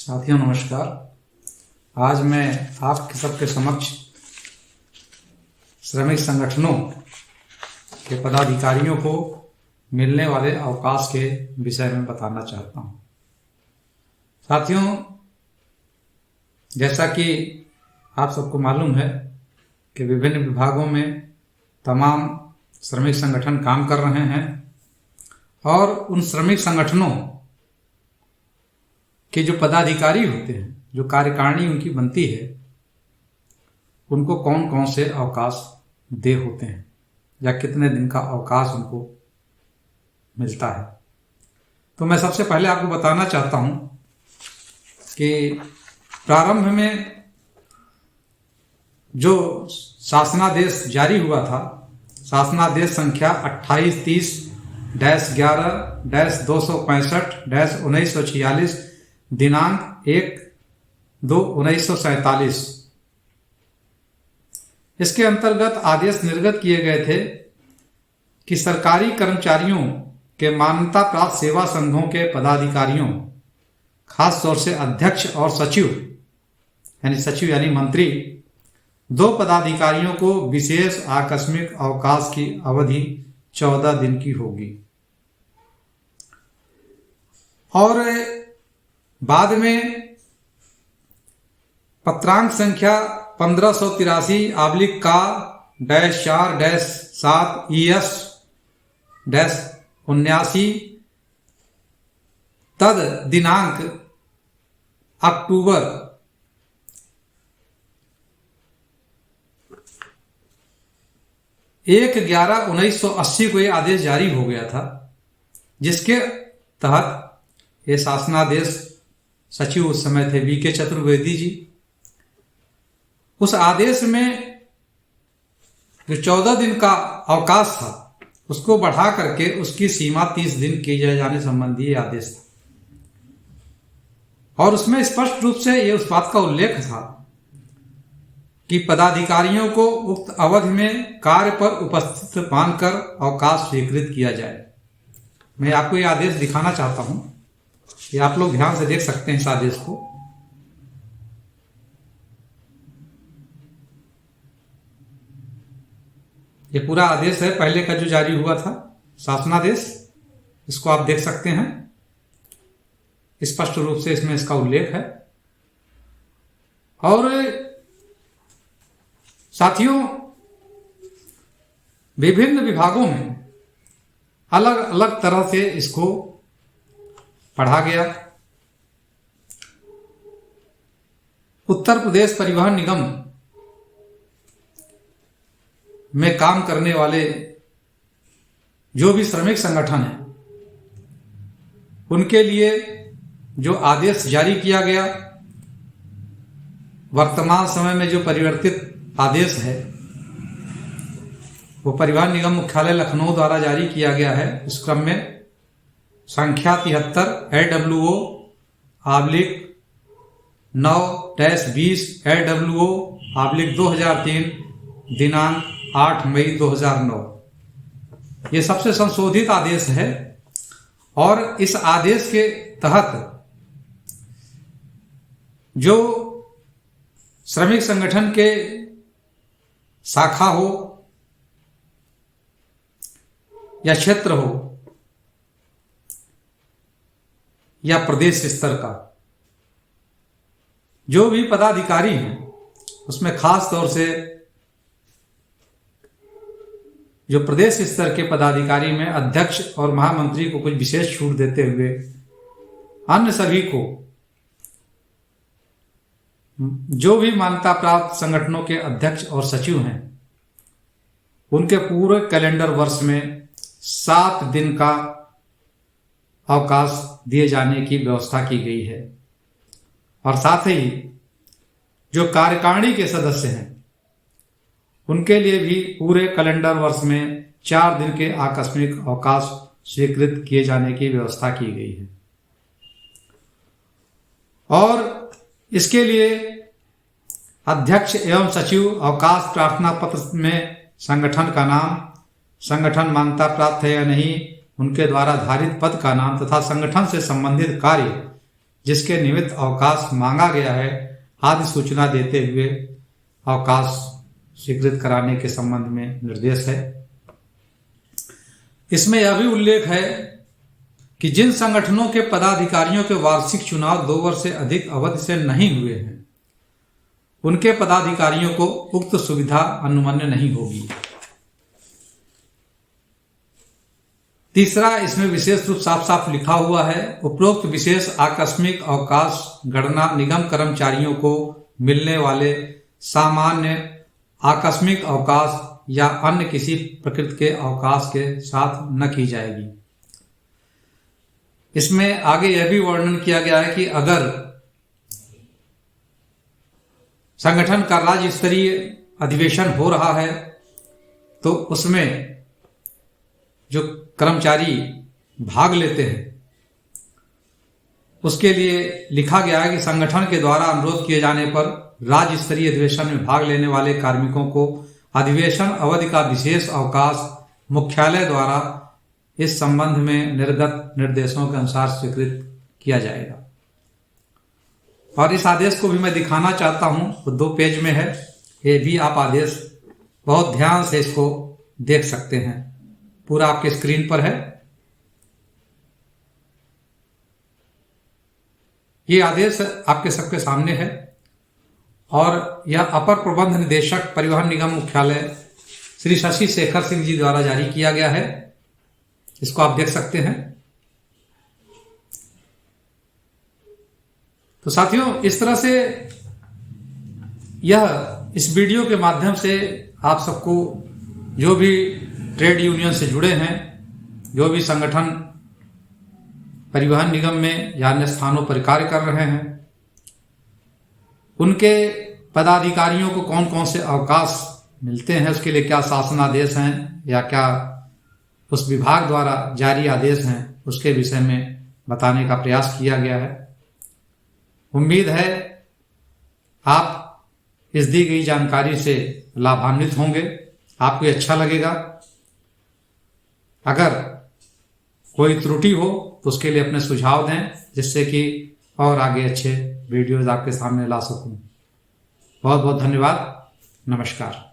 साथियों नमस्कार। आज मैं आप सबके समक्ष श्रमिक संगठनों के पदाधिकारियों को मिलने वाले अवकाश के विषय में बताना चाहता हूं। साथियों, जैसा कि आप सबको मालूम है कि विभिन्न विभागों में तमाम श्रमिक संगठन काम कर रहे हैं और उन श्रमिक संगठनों के जो पदाधिकारी होते हैं, जो कार्यकारिणी उनकी बनती है, उनको कौन कौन से अवकाश दे होते हैं या कितने दिन का अवकाश उनको मिलता है। तो मैं सबसे पहले आपको बताना चाहता हूं कि प्रारंभ में जो शासनादेश जारी हुआ था, शासनादेश संख्या 2830-11-265-1946 दिनांक 1/2/1947। इसके अंतर्गत आदेश निर्गत किए गए थे कि सरकारी कर्मचारियों के मान्यता प्राप्त सेवा संघों के पदाधिकारियों, खास तौर से अध्यक्ष और सचिव यानी मंत्री, 2 पदाधिकारियों को विशेष आकस्मिक अवकाश की अवधि 14 दिन की होगी। और बाद में पत्रांक संख्या 1583-4-7-ES-79 तद दिनांक अक्टूबर 1/11/1980 को यह आदेश जारी हो गया था, जिसके तहत ये शासनादेश, सचिव उस समय थे वीके चतुर्वेदी जी, उस आदेश में जो 14 दिन का अवकाश था उसको बढ़ा करके उसकी सीमा 30 दिन की जाने संबंधी आदेश था। और उसमें स्पष्ट रूप से ये उस बात का उल्लेख था कि पदाधिकारियों को उक्त अवधि में कार्य पर उपस्थित मानकर अवकाश स्वीकृत किया जाए। मैं आपको ये आदेश दिखाना चाहता हूं, ये आप लोग ध्यान से देख सकते हैं इस आदेश को। ये पूरा आदेश है पहले का जो जारी हुआ था शासनादेश, इसको आप देख सकते हैं, स्पष्ट रूप से इसमें इसका उल्लेख है। और साथियों, विभिन्न विभागों में अलग अलग तरह से इसको पढ़ा गया। उत्तर प्रदेश परिवहन निगम में काम करने वाले जो भी श्रमिक संगठन हैं, उनके लिए जो आदेश जारी किया गया, वर्तमान समय में जो परिवर्तित आदेश है वो परिवहन निगम मुख्यालय लखनऊ द्वारा जारी किया गया है। इस क्रम में संख्या 73 LWO-9-20-LWO-2003 दिनांक 8 मई 2009। ये सबसे संशोधित आदेश है और इस आदेश के तहत जो श्रमिक संगठन के शाखा हो या क्षेत्र हो या प्रदेश स्तर का जो भी पदाधिकारी हैं, उसमें खास तौर से जो प्रदेश स्तर के पदाधिकारी में अध्यक्ष और महामंत्री को कुछ विशेष छूट देते हुए अन्य सभी को, जो भी मान्यता प्राप्त संगठनों के अध्यक्ष और सचिव हैं, उनके पूरे कैलेंडर वर्ष में 7 दिन का अवकाश दिए जाने की व्यवस्था की गई है। और साथ ही जो कार्यकारिणी के सदस्य हैं, उनके लिए भी पूरे कैलेंडर वर्ष में 4 दिन के आकस्मिक अवकाश स्वीकृत किए जाने की व्यवस्था की गई है। और इसके लिए अध्यक्ष एवं सचिव अवकाश प्रार्थना पत्र में संगठन का नाम, संगठन मान्यता प्राप्त है या नहीं, उनके द्वारा धारित पद का नाम तथा संगठन से संबंधित कार्य जिसके निमित्त अवकाश मांगा गया है आदि सूचना देते हुए अवकाश स्वीकृत कराने के संबंध में निर्देश है। इसमें यह भी उल्लेख है कि जिन संगठनों के पदाधिकारियों के वार्षिक चुनाव 2 वर्ष से अधिक अवधि से नहीं हुए हैं उनके पदाधिकारियों को उक्त सुविधा अनुमन्य नहीं होगी। तीसरा, इसमें विशेष रूप साफ साफ लिखा हुआ है, उपरोक्त विशेष आकस्मिक अवकाश गणना निगम कर्मचारियों को मिलने वाले सामान्य आकस्मिक अवकाश या अन्य किसी प्रकृति के अवकाश के साथ न की जाएगी। इसमें आगे यह भी वर्णन किया गया है कि अगर संगठन का राज्य स्तरीय अधिवेशन हो रहा है तो उसमें जो कर्मचारी भाग लेते हैं उसके लिए लिखा गया है कि संगठन के द्वारा अनुरोध किए जाने पर राज्य स्तरीय अधिवेशन में भाग लेने वाले कार्मिकों को अधिवेशन अवधि का विशेष अवकाश मुख्यालय द्वारा इस संबंध में निर्गत निर्देशों के अनुसार स्वीकृत किया जाएगा। और इस आदेश को भी मैं दिखाना चाहता हूं, वो 2 पेज में है। ये भी आप आदेश बहुत ध्यान से इसको देख सकते हैं, पूरा आपके स्क्रीन पर है। ये आदेश आपके सबके सामने है और यह अपर प्रबंध निदेशक परिवहन निगम मुख्यालय श्री शशि शेखर सिंह जी द्वारा जारी किया गया है। इसको आप देख सकते हैं। तो साथियों, इस तरह से इस वीडियो के माध्यम से आप सबको जो भी ट्रेड यूनियन से जुड़े हैं, जो भी संगठन परिवहन निगम में या अन्य स्थानों पर कार्य कर रहे हैं, उनके पदाधिकारियों को कौन कौन से अवकाश मिलते हैं, उसके लिए क्या शासनादेश हैं या क्या उस विभाग द्वारा जारी आदेश हैं, उसके विषय में बताने का प्रयास किया गया है। उम्मीद है आप इस दी गई जानकारी से लाभान्वित होंगे, आपको अच्छा लगेगा। अगर कोई त्रुटि हो तो उसके लिए अपने सुझाव दें, जिससे कि और आगे अच्छे वीडियोज आपके सामने ला सकूं। बहुत बहुत धन्यवाद। नमस्कार।